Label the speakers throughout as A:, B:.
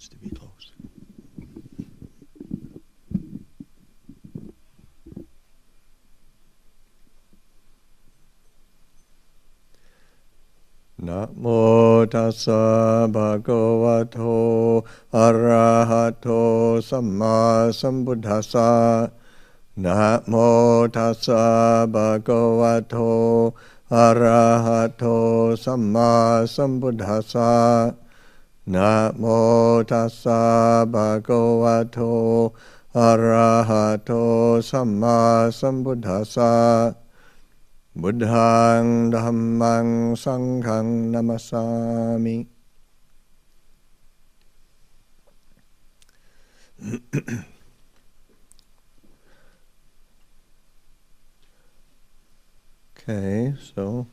A: needs to be closed. Namo tassa bhagavato arahato samma sambuddhassa. Namo tassa bhagavato arahato samma sambuddhassa. Namo tassa bhagavato arahato samma sambuddhassa. Buddhaṃ Dhammaṃ Sanghaṃ Namasami. Okay, so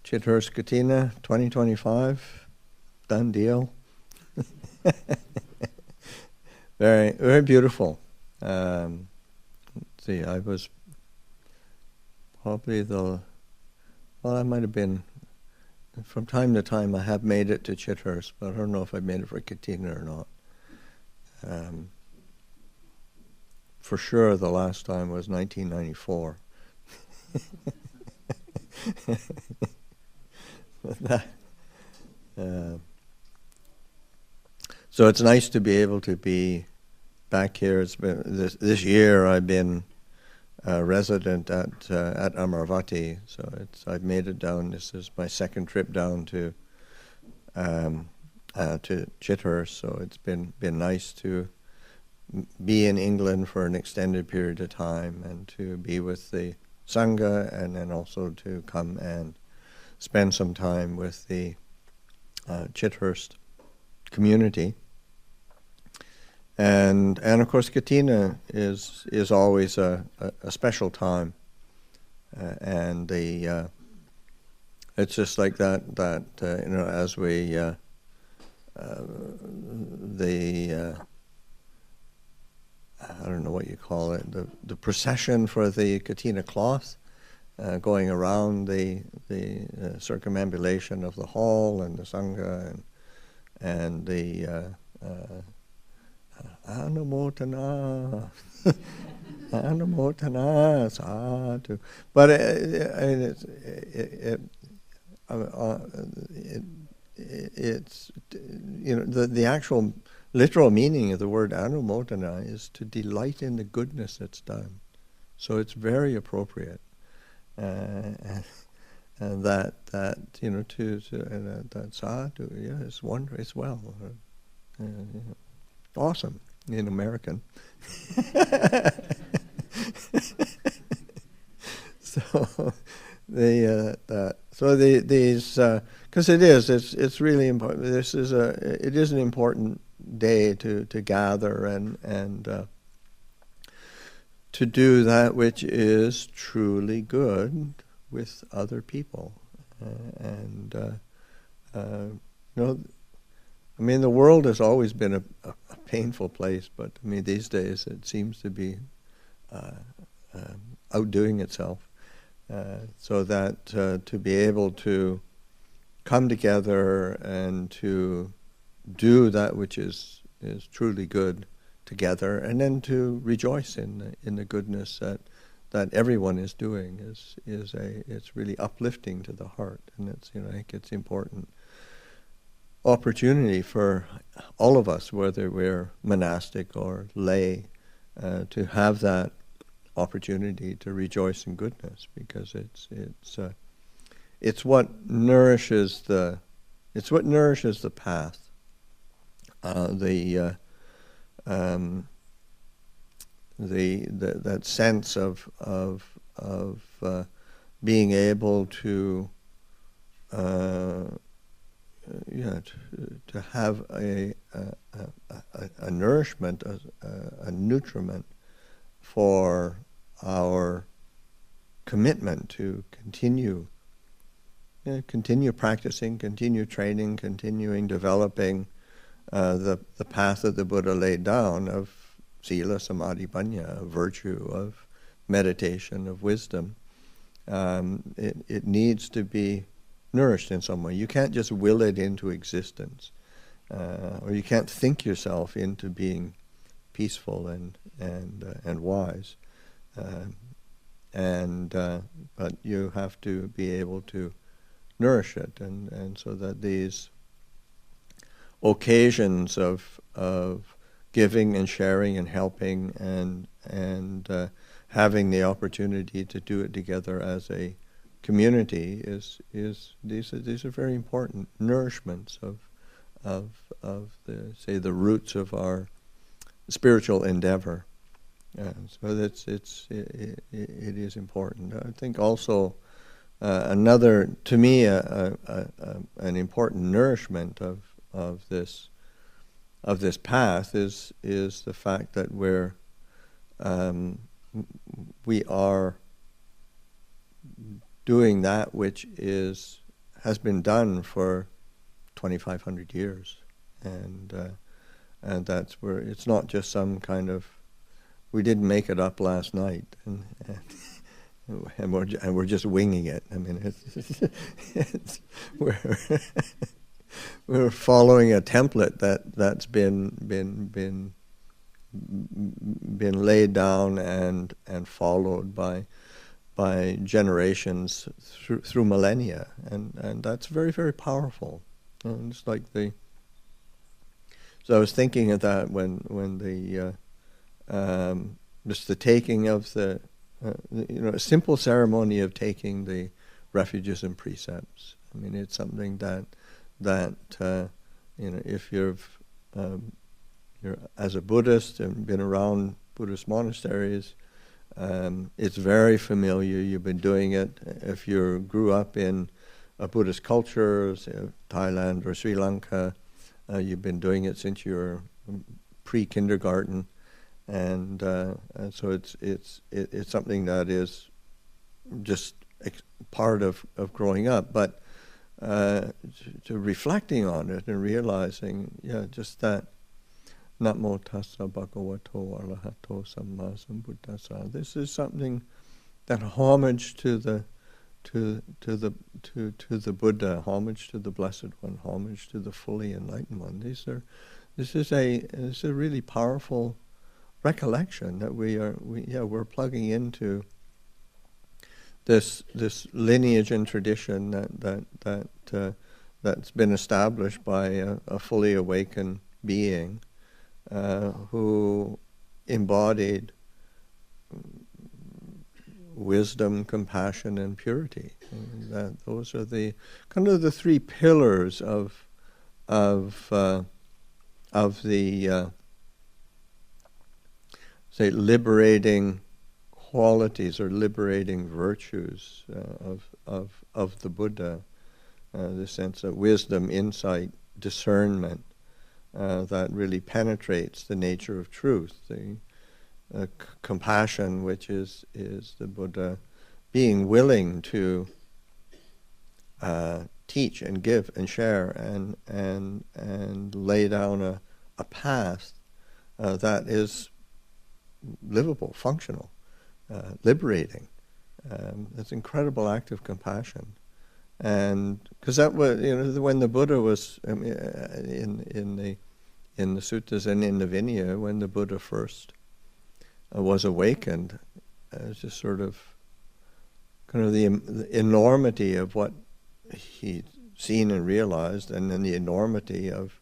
A: Chithurst Kathina 2025, done deal. Very, very beautiful. Let's see, I was probably I might have been, from time to time I have made it to Chithurst, but I don't know if I made it for Kathina or not. For sure the last time was 1994. So it's nice to be able to be back here. It's been this year I've been resident at Amaravati, so I've made it down. This is my second trip down to Chithurst, so it's been nice to be in England for an extended period of time and to be with the Sangha, and then also to come and spend some time with the Chithurst community. And of course, Kathina is always a special time, and it's just like that as we I don't know what you call it, the procession for the Kathina cloth, going around the circumambulation of the hall and the Sangha and the Anumotana, Anumotana, sadhu. But it's the actual literal meaning of the word Anumotana is to delight in the goodness that's done. So it's very appropriate, and that sadhu, yeah, it's wonderful. It's well. Awesome in American. So these because it's really important. It is an important day to gather and to do that which is truly good with other people, I mean, the world has always been a painful place, but I mean, these days it seems to be outdoing itself. So that to be able to come together and to do that which is truly good together, and then to rejoice in the goodness that everyone is doing it's really uplifting to the heart, and I think it's important opportunity for all of us, whether we're monastic or lay, to have that opportunity to rejoice in goodness, because it's what nourishes the path, that sense of being able to to have a nourishment, a nutriment for our commitment to continue practicing, continue training, continuing developing the path that the Buddha laid down of sila, samadhi, panya, of virtue, of meditation, of wisdom. It needs to be nourished in some way. You can't just will it into existence. or you can't think yourself into being peaceful and wise. But you have to be able to nourish it, and so that these occasions of giving and sharing and helping and having the opportunity to do it together as a community is these are very important nourishments of the roots of our spiritual endeavor. So it is important. I think also another, to me, an important nourishment of this path is the fact that we are doing that which has been done for 2,500 years, and that's where it's not just some kind of, we didn't make it up last night, and we're just winging it. I mean, we're following a template that's been laid down and followed by generations through millennia, and that's very, very powerful. And it's like so I was thinking of that when just the taking of a simple ceremony of taking the refuges and precepts. I mean, it's something that if you're as a Buddhist and been around Buddhist monasteries, it's very familiar. You've been doing it. If you grew up in a Buddhist culture, say Thailand or Sri Lanka, you've been doing it since you were pre-kindergarten, and so it's something that is just part of growing up. But to reflecting on it and realizing, just that. Namo tassa bhagavato arahato samma sambuddhassa. This is something that homage to the Buddha, homage to the Blessed One, homage to the fully enlightened one. This is a really powerful recollection that we're plugging into this lineage and tradition that's been established by a fully awakened being. Who embodied wisdom, compassion, and purity. And those are the kind of the three pillars of the say liberating qualities or liberating virtues of the Buddha. The sense of wisdom, insight, discernment. That really penetrates the nature of truth. The compassion, which is the Buddha being willing to teach and give and share and lay down a path that is livable, functional, liberating. It's an incredible act of compassion. And because that was, when the Buddha was in the suttas and in the Vinaya, when the Buddha first was awakened, it was just sort of kind of the enormity of what he'd seen and realized, and then the enormity of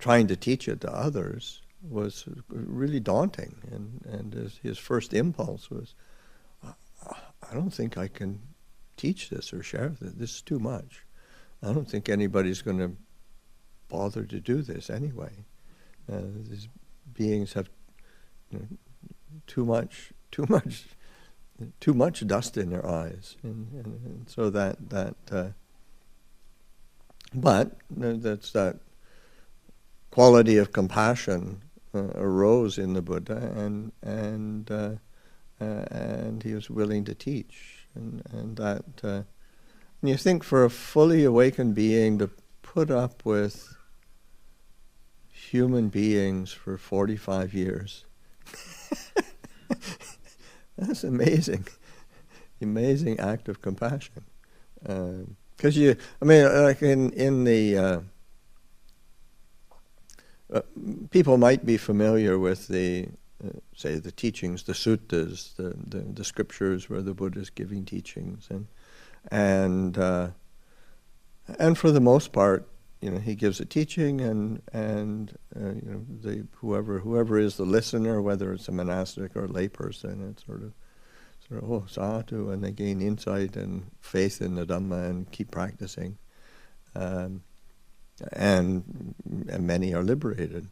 A: trying to teach it to others was really daunting. And his first impulse was, I don't think I can teach this or share this. This is too much. I don't think anybody's going to bother to do this anyway. These beings have too much dust in their eyes, and so that but that's that quality of compassion arose in the Buddha, and he was willing to teach, and that and you think for a fully awakened being to put up with human beings for 45 years. That's amazing. Amazing act of compassion. Because like in the people might be familiar with the say the teachings, the suttas, the scriptures where the Buddha is giving teachings, and for the most part, he gives a teaching, and whoever is the listener, whether it's a monastic or a layperson, it's sort of sadhu, and they gain insight and faith in the Dhamma and keep practicing, and many are liberated.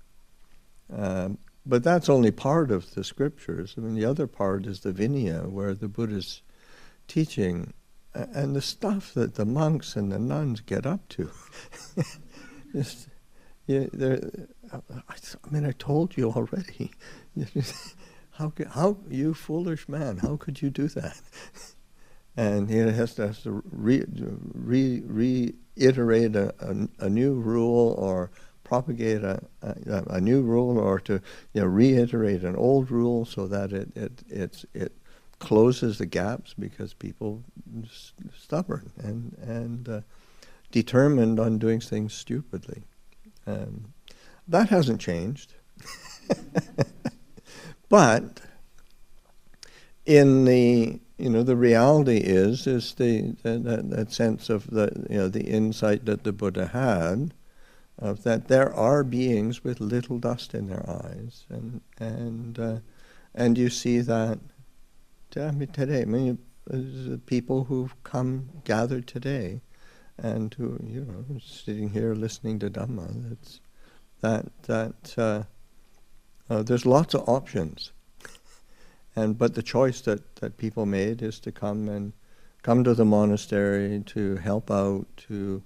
A: But that's only part of the scriptures. The other part is the Vinaya, where the Buddha's teaching, and the stuff that the monks and the nuns get up to. I told you already. How you foolish man? How could you do that? And he has to reiterate a new rule, or propagate a new rule, or to reiterate an old rule, so that it closes the gaps, because people stubborn and determined on doing things stupidly. That hasn't changed. But in the the reality is that sense of the insight that the Buddha had, of that there are beings with little dust in their eyes, and you see that today. The people who've gathered today, and who sitting here listening to Dhamma. There's lots of options, but the choice that people made is to come to the monastery, to help out, to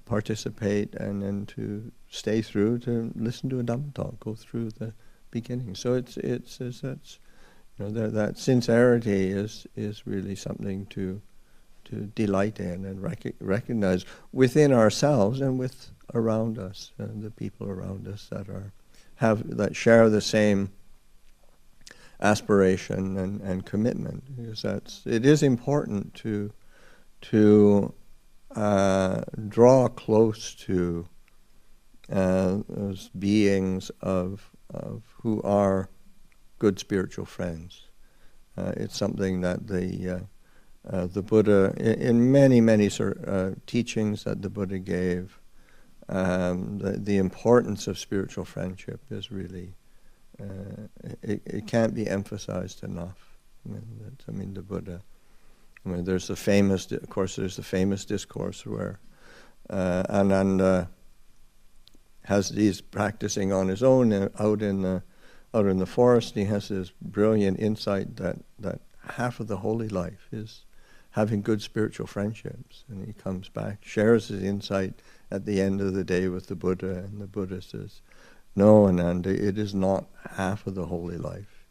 A: participate, and then to stay through, to listen to a Dhamma talk, go through the beginning. So that sincerity is really something to delight in and recognize within ourselves and with around us, the people around us that share the same aspiration and commitment. Because it is important to draw close to those beings of who are good spiritual friends. It's something that the Buddha, in many teachings that the Buddha gave, the importance of spiritual friendship is really, it can't be emphasized enough. The Buddha, there's the famous discourse where Ananda he's practicing on his own out in the forest. He has this brilliant insight that half of the holy life is having good spiritual friendships, and he comes back, shares his insight at the end of the day with the Buddha, and the Buddha says, "No, Ananda, it is not half of the holy life.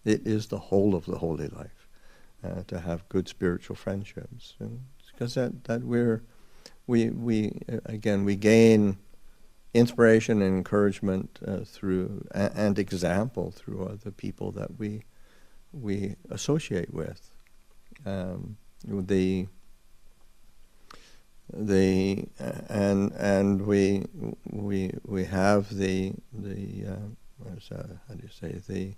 A: It is the whole of the holy life, to have good spiritual friendships." And because that we gain inspiration and encouragement through and example through other people that we associate with. We have the the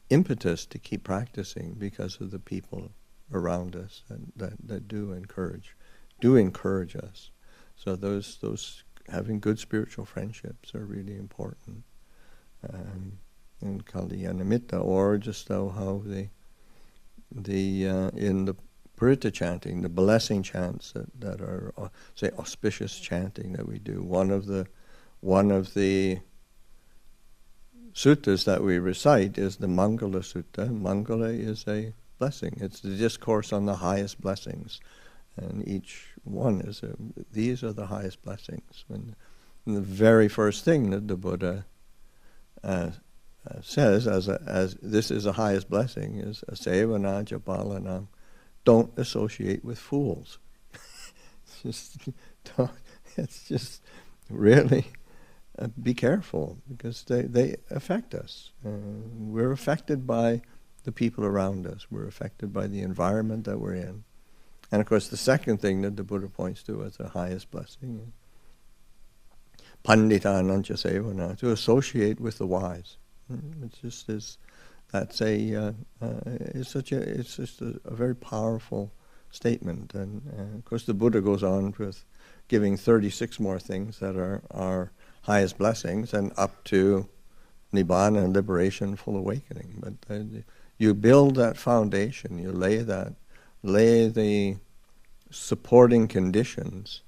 A: impetus to keep practicing because of the people around us that do encourage us. So those having good spiritual friendships are really important. And Kalyanamitta, or just how in the Purita chanting, the blessing chants that are say auspicious chanting that we do. One of the suttas that we recite is the Mangala Sutta. Mangala is a blessing. It's the discourse on the highest blessings, and each one these are the highest blessings. And the very first thing that the Buddha says as this is the highest blessing is asevana japalanam. Don't associate with fools. It's just really be careful, because they affect us. We're affected by the people around us. We're affected by the environment that we're in. And of course, the second thing that the Buddha points to as the highest blessing is pandita anantya sevana, to associate with the wise. It's just is that's it's just a very powerful statement, and of course the Buddha goes on with giving 36 more things that are highest blessings, and up to nibbana and liberation, full awakening. But you build that foundation, you lay the supporting conditions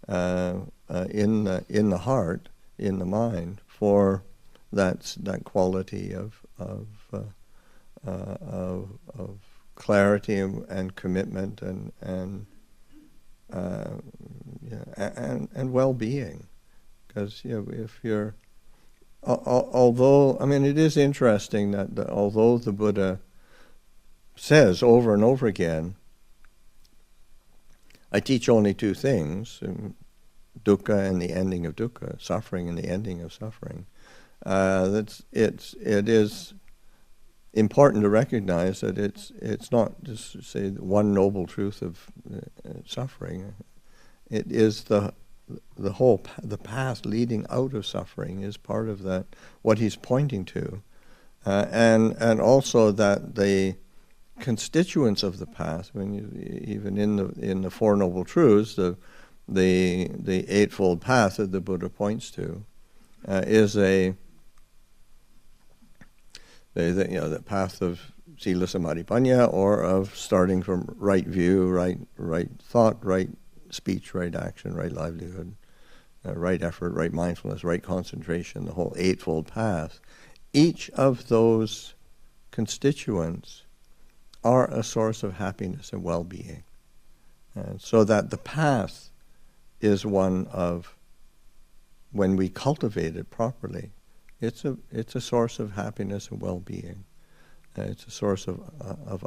A: in the heart, in the mind, for that quality of clarity and commitment and well-being. Because if you're, although it is interesting that although the Buddha says over and over again, I teach only two things: dukkha and the ending of dukkha, suffering and the ending of suffering. It is important to recognize that it's not just to say one noble truth of suffering. It is the path leading out of suffering is part of that, what he's pointing to, and also that the constituents of the path, even in the Four Noble Truths, the Eightfold Path that the Buddha points to, is the path of sila samadhi panya, or of starting from right view, right thought, right speech, right action, right livelihood, right effort, right mindfulness, right concentration, the whole Eightfold Path. Each of those constituents are a source of happiness and well-being. And so that the path is one of, when we cultivate it properly, it's a source of happiness and well-being. It's a source of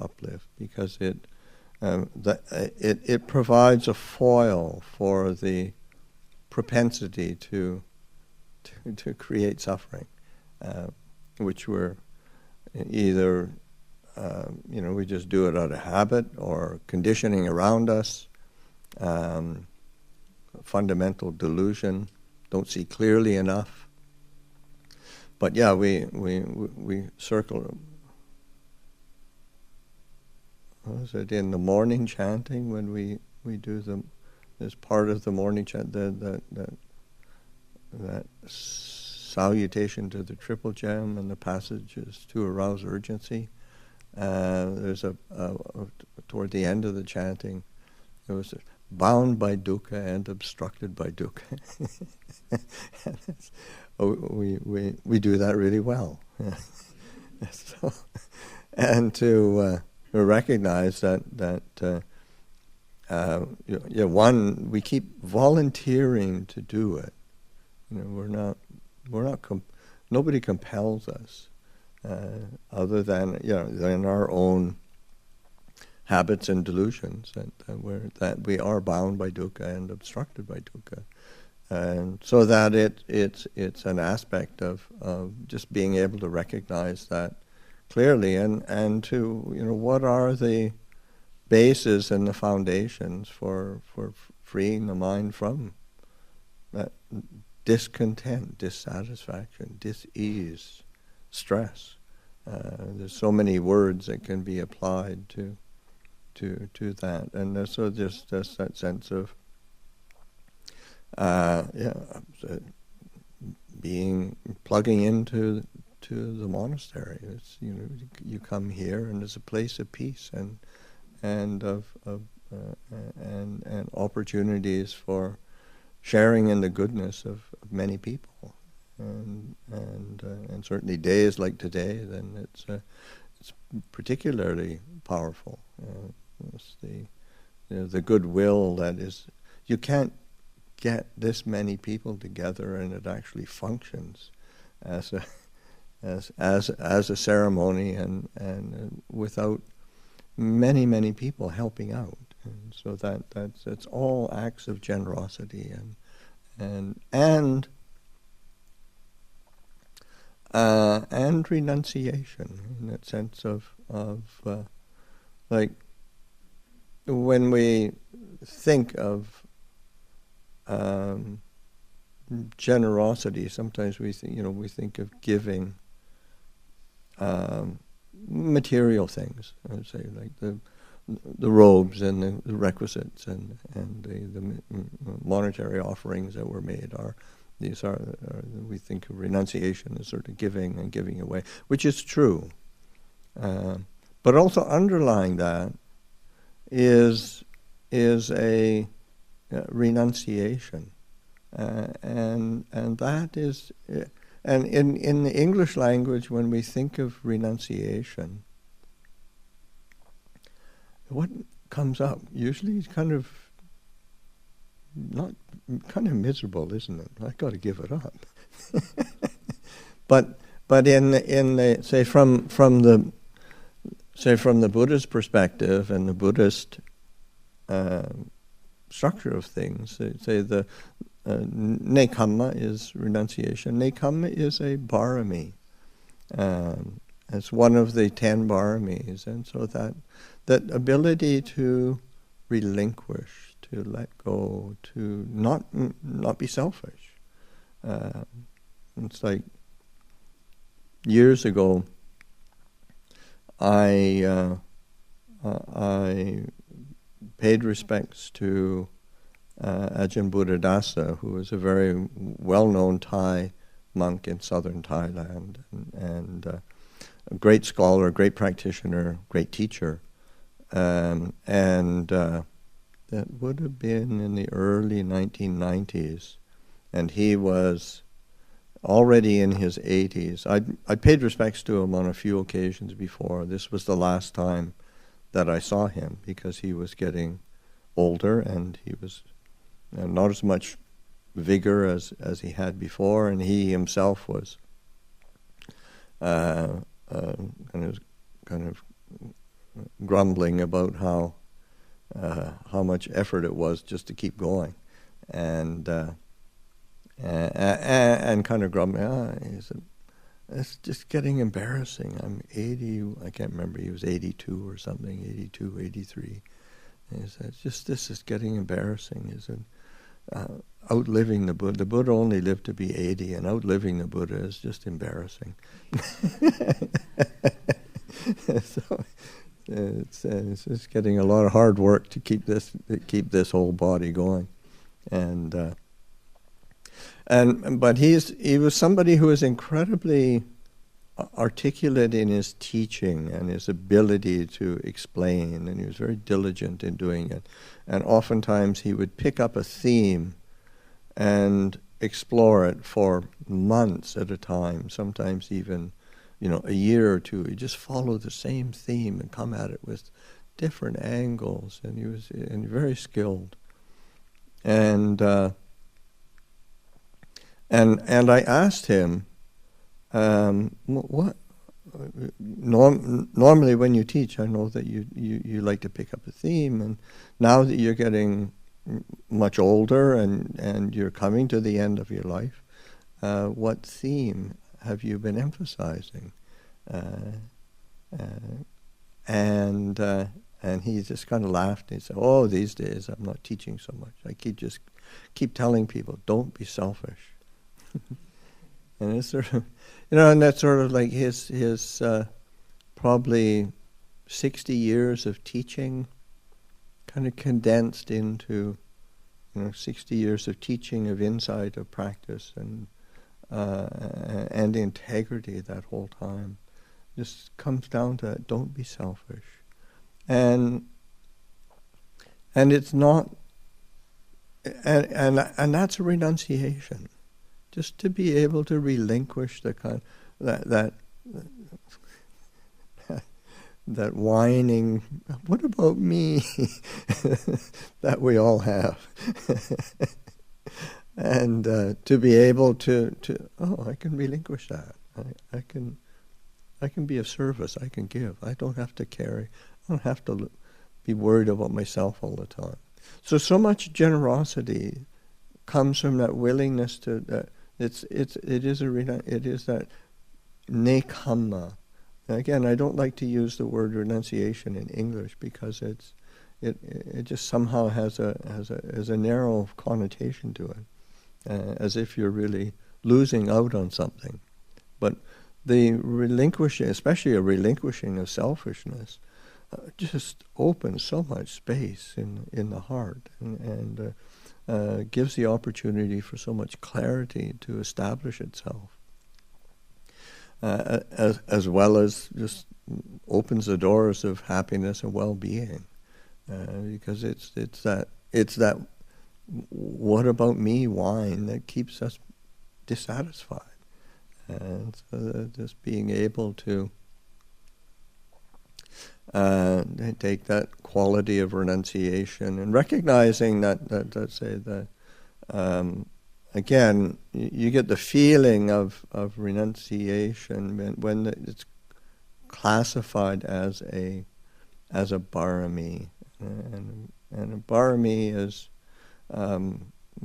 A: uplift, because it provides a foil for the propensity to create suffering, which we're either we just do it out of habit or conditioning around us, fundamental delusion, don't see clearly enough. But yeah, we circle. Was it in the morning chanting when we do as part of the morning chant, that salutation to the triple gem and the passages to arouse urgency? There's toward the end of the chanting, it was bound by dukkha and obstructed by dukkha. we do that really well. So, and to recognize that one, we keep volunteering to do it. Nobody compels us, other than in our own habits and delusions, that we are bound by dukkha and obstructed by dukkha, and so that it's an aspect of just being able to recognize that clearly, and to what are the bases and the foundations for freeing the mind from that discontent, dissatisfaction, dis-ease, stress. There's so many words that can be applied to that, and so just that sense of plugging into the monastery. It's you come here, and it's a place of peace and opportunities for sharing in the goodness of many people, and certainly days like today, then it's particularly powerful. It's the goodwill that is. You can't get this many people together, and it actually functions as a ceremony, and without many people helping out. And so that's all acts of generosity and renunciation, in that sense of like when we think of generosity, sometimes we think of giving material things. I would say like the robes and the requisites and the monetary offerings that were made these are we think of renunciation as sort of giving and giving away, which is true. But also underlying that is a renunciation, and that is, and in the English language, when we think of renunciation, what comes up usually is kind of miserable, isn't it? I've got to give it up. but in the say from the Buddha's perspective and the Buddhist structure of things, say the nekamma is renunciation. Nekamma is a barami. It's one of the 10 baramis, and so that ability to relinquish, to let go, to not be selfish. It's like years ago, I paid respects to Ajahn Buddhadasa, who was a very well-known Thai monk in southern Thailand, and a great scholar, great practitioner, great teacher. That would have been in the early 1990s, and he was already in his 80s. I paid respects to him on a few occasions before. This was the last time that I saw him, because he was getting older and he was not as much vigor as he had before, and he himself was kind of grumbling about how much effort it was just to keep going, and kind of grumbling. He said, "It's just getting embarrassing. I'm 80. I can't remember. He was 82 or something. 82, 83. And he said, this is getting embarrassing." He said, outliving the Buddha. The Buddha only lived to be 80, and outliving the Buddha is just embarrassing. So it's just getting a lot of hard work to keep this whole body going, but he was somebody who was incredibly articulate in his teaching and his ability to explain, and he was very diligent in doing it. And oftentimes he would pick up a theme and explore it for months at a time, sometimes even a year or two. He just followed the same theme and come at it with different angles, and he was very skilled. And I asked him, what? Normally, when you teach, I know that you like to pick up a theme, and now that you're getting much older and you're coming to the end of your life, what theme have you been emphasizing? And he just kind of laughed and he said, "Oh, these days I'm not teaching so much. I keep telling people, don't be selfish." And it's sort of, and that's sort of like his probably 60 years of teaching, kind of condensed into 60 years of teaching, of insight, of practice, and integrity that whole time. Just comes down to that, don't be selfish. And it's not, and that's a renunciation. Just to be able to relinquish the kind that whining, what about me, that we all have. And to be able to I can relinquish that. I can be of service. I can give. I don't have to carry. I don't have to be worried about myself all the time. So much generosity comes from that willingness to. It is that nekamma. Again, I don't like to use the word renunciation in English because it just somehow has a narrow connotation to it, as if you're really losing out on something. But the relinquishing, especially a relinquishing of selfishness, just opens so much space in the heart, and gives the opportunity for so much clarity to establish itself, as well as just opens the doors of happiness and well-being, because it's that what about me whine that keeps us dissatisfied. And so just being able to take that quality of renunciation and recognizing that say that again, you get the feeling of renunciation when it's classified as a barami, and a barami is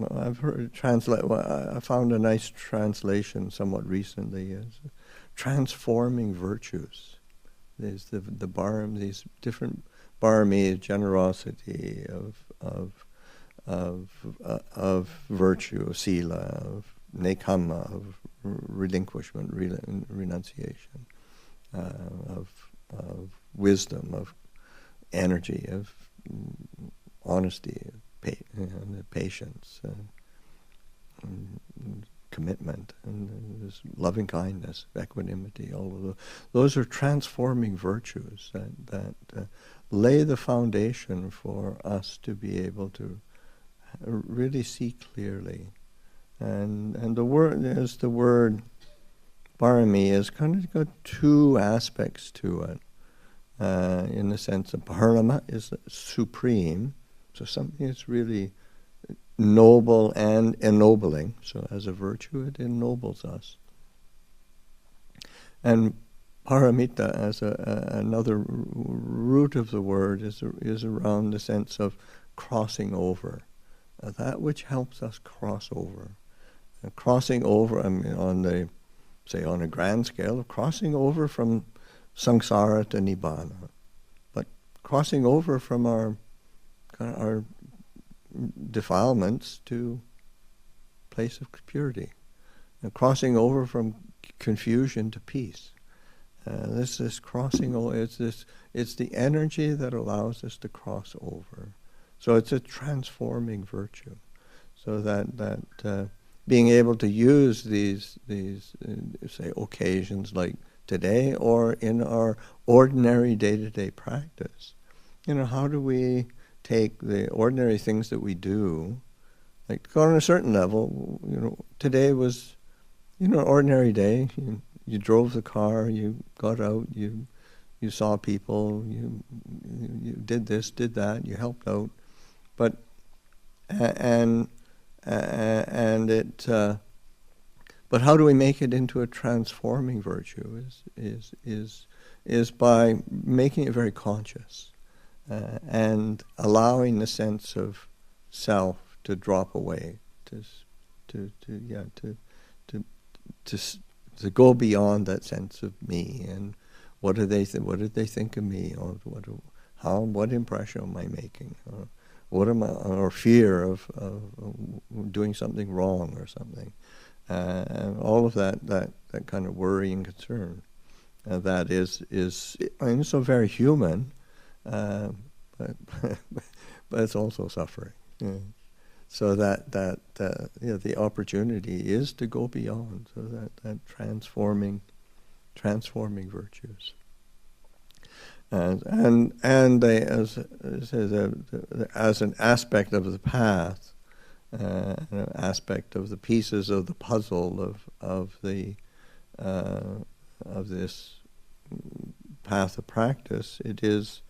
A: I've heard I found a nice translation somewhat recently as transforming virtues. There's the baram, these different barami, generosity, of virtue, of sila, of nekama, of relinquishment, renunciation, of wisdom, of energy, of honesty, patience, commitment, and this loving kindness, equanimity. All of those are transforming virtues that lay the foundation for us to be able to really see clearly. And the word parami has kind of got two aspects to it. In the sense that parama is supreme, so something that's really noble and ennobling. So as a virtue, it ennobles us. And paramita, as another root of the word, is around the sense of crossing over, that which helps us cross over. Crossing over, I mean, on a grand scale, of crossing over from samsara to nibbana, but crossing over from our defilements to place of purity, and crossing over from confusion to peace. This is crossing over. It's the energy that allows us to cross over. So it's a transforming virtue. So that being able to use these say occasions like today, or in our ordinary day-to-day practice, how do we take the ordinary things that we do, like on a certain level, today was, an ordinary day. You drove the car, you got out, you saw people, you did this, did that, you helped out, but but how do we make it into a transforming virtue? Is by making it very conscious. And allowing the sense of self to drop away, to go beyond that sense of me, and what did they think of me, or what impression am I making, or fear of doing something wrong or something, and all of that kind of worry and concern, that is so very human. But it's also suffering. Yeah. So that the opportunity is to go beyond. So that transforming virtues, and they, as an aspect of the path, an aspect of the pieces of the puzzle of this path of practice. It is.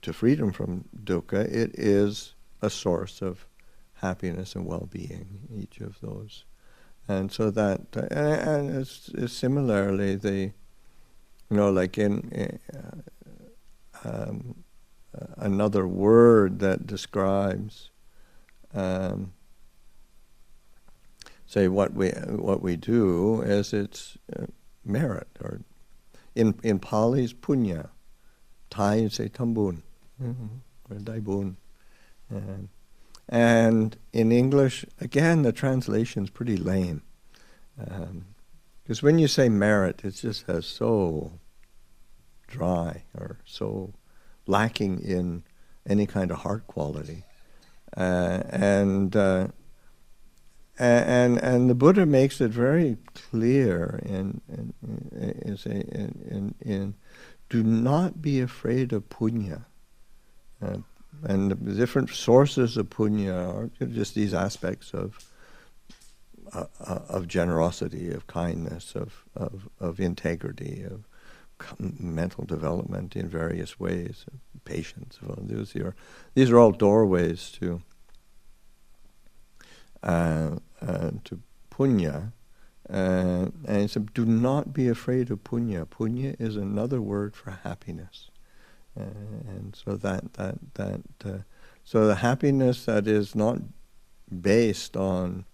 A: To freedom from dukkha, it is a source of happiness and well-being, each of those. And so that, and it's similarly, like in another word that describes, say, what we do as its merit, or in Pali's punya. Thai say tambun. or daibun. And in English, again, the translation's pretty lame. Because when you say merit, it just has so dry or so lacking in any kind of heart quality. And the Buddha makes it very clear in do not be afraid of punya. And the different sources of punya are just these aspects of generosity, of kindness, of integrity, of mental development in various ways, patience. Well, these are all doorways to punya. And he said, do not be afraid of punya. Punya is another word for happiness. And so so the happiness that is not based on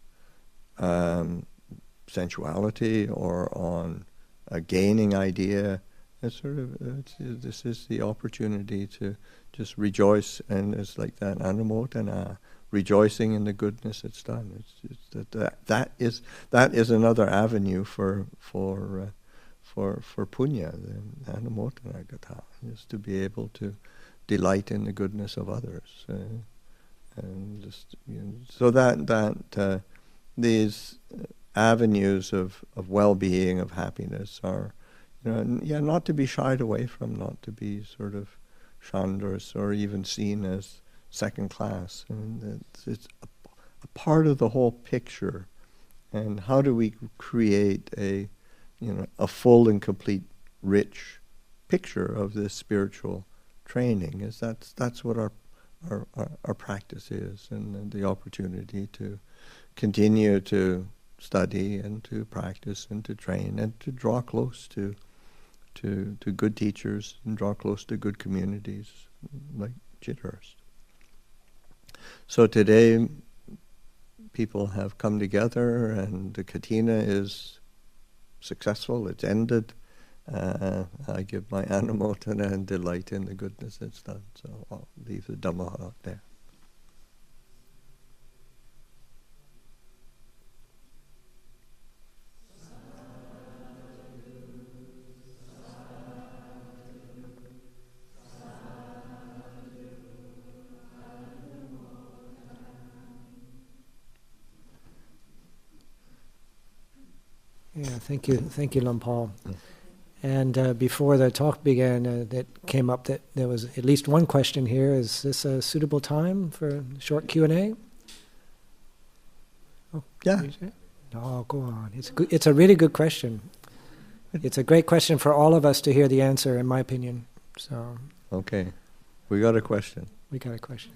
A: sensuality or on a gaining idea, this is the opportunity to just rejoice, and it's like that anumodana, rejoicing in the goodness it's done. That is another avenue for punya, the anumodana gatha, is to be able to delight in the goodness of others, and just so that these avenues of well-being, of happiness, are not to be shied away from, not to be sort of shunned or even seen as second class, and it's a part of the whole picture. And how do we create a full and complete, rich picture of this spiritual training? That's what our practice is, and the opportunity to continue to study and to practice and to train and to draw close to good teachers and draw close to good communities like Chithurst. So today people have come together and the Kathina is successful, it's ended. I give my anumodana and delight in the goodness it's done. So I'll leave the Dhamma out there.
B: Yeah, thank you, Luang Por. And before the talk began, that came up that there was at least one question here. Is this a suitable time for a short Q&A? Oh,
A: yeah.
B: No, go on. It's a really good question. It's a great question for all of us to hear the answer, in my opinion. So.
A: Okay, we got a question.
B: We got a question.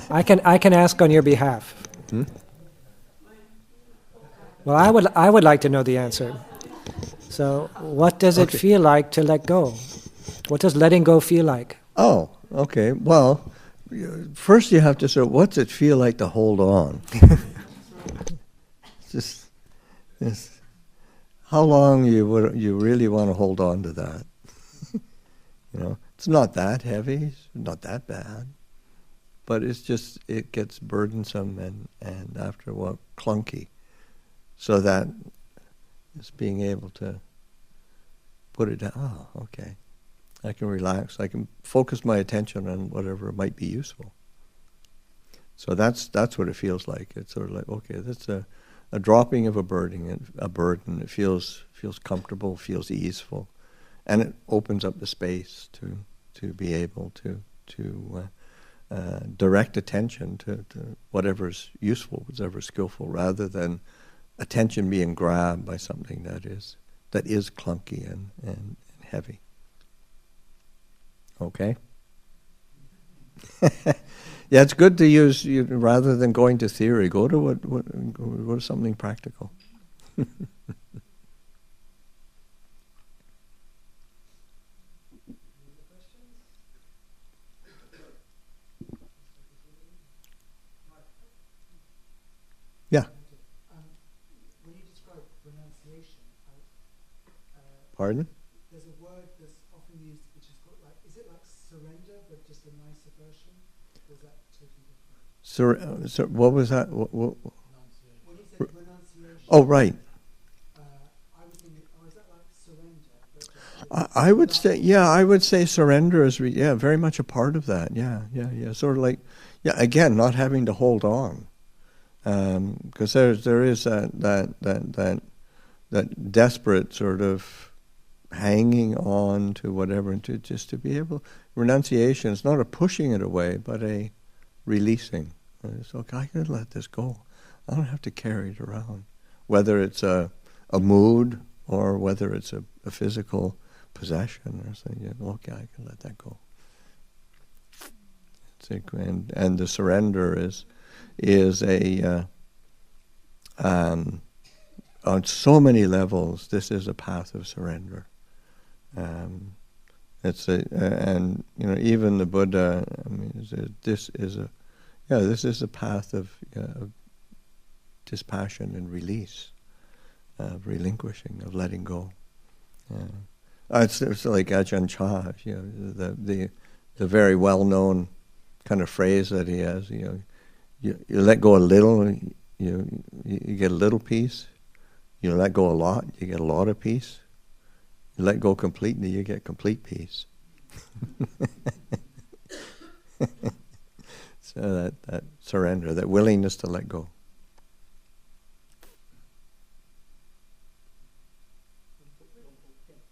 B: I can ask on your behalf. Well, I would like to know the answer. So, what does it feel like to let go? What does letting go feel like?
A: Oh, okay. Well, first you have to say, what's it feel like to hold on? How long you really want to hold on to that? It's not that heavy, it's not that bad, but it gets burdensome and after a while clunky. So that is being able to put it down. Oh, okay. I can relax. I can focus my attention on whatever might be useful. So that's what it feels like. It's sort of like, okay, that's a dropping of a burden. It feels comfortable, feels easeful, and it opens up the space to be able to direct attention to whatever's useful, whatever's skillful, rather than attention being grabbed by something that is clunky and heavy. Okay? Yeah, it's good to use, rather than going to theory, go to something practical. Yeah. Pardon?
B: There's a word that's often used, which is called is it like surrender, but just a nicer version? Or is that totally different?
A: What was that?
B: When he said renunciation.
A: Oh, right.
B: I was thinking, is that like surrender?
A: I would say, I would say surrender is, very much a part of that. Yeah. Sort of like, again, not having to hold on, because there is that desperate sort of hanging on to whatever, and to be able. Renunciation is not a pushing it away, but a releasing. So I can let this go. I don't have to carry it around, whether it's a mood or whether it's a physical possession or something. Okay, I can let that go. And the surrender is a on so many levels. This is a path of surrender. And even the Buddha. I mean, this is a path of dispassion and release, of relinquishing, of letting go. It's like Ajahn Chah, the very well-known kind of phrase that he has. You let go a little, you get a little peace. You let go a lot, you get a lot of peace. You let go completely, you get complete peace. So that surrender, that willingness to let go.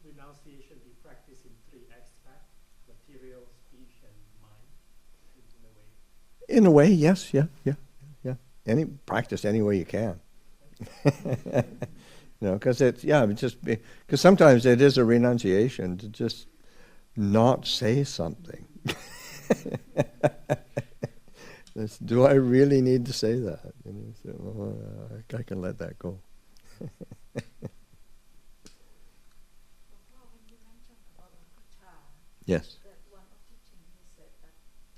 C: Renunciation we practice in three aspects: material, speech, and mind. In a way.
A: In a way, yes, yeah. Practice any way you can. Because because sometimes it is a renunciation to just not say something. Do I really need to say that? I can let that go.
D: When you mentioned about Lankacha,
A: Yes.
D: that one of teaching he said that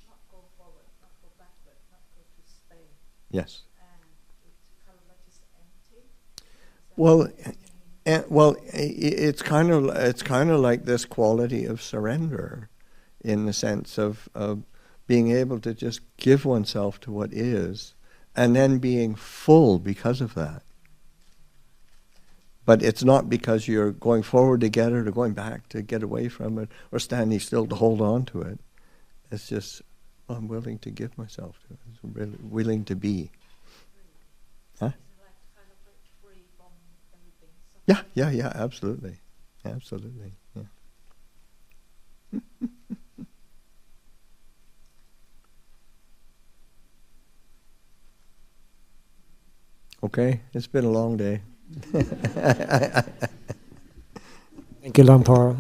D: not go forward, not go backward, not go to stay,
A: Yes.
D: and it's kind of like just empty.
A: It's kind of like this quality of surrender, in the sense of being able to just give oneself to what is, and then being full because of that. But it's not because you're going forward to get it or going back to get away from it or standing still to hold on to it. It's just, I'm willing to give myself to it. I'm really willing to be. Huh?
D: Is it like kind of like free from everything?
A: Yeah, absolutely. Absolutely, yeah. Okay, it's been a long day.
B: Thank you, Luang Por.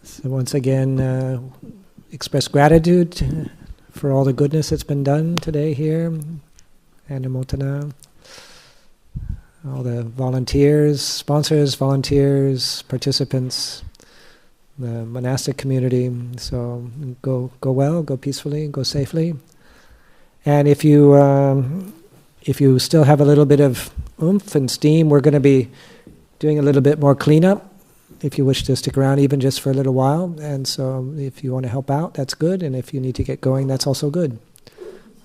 B: So once again, express gratitude for all the goodness that's been done today here, Anumotana, all the volunteers, sponsors, volunteers, participants, the monastic community. So go well, go peacefully, go safely. And if you still have a little bit of oomph and steam, we're going to be doing a little bit more cleanup. If you wish to stick around even just for a little while. And so if you want to help out, that's good. And if you need to get going, that's also good.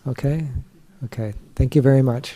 B: Okay? Okay. Thank you very much.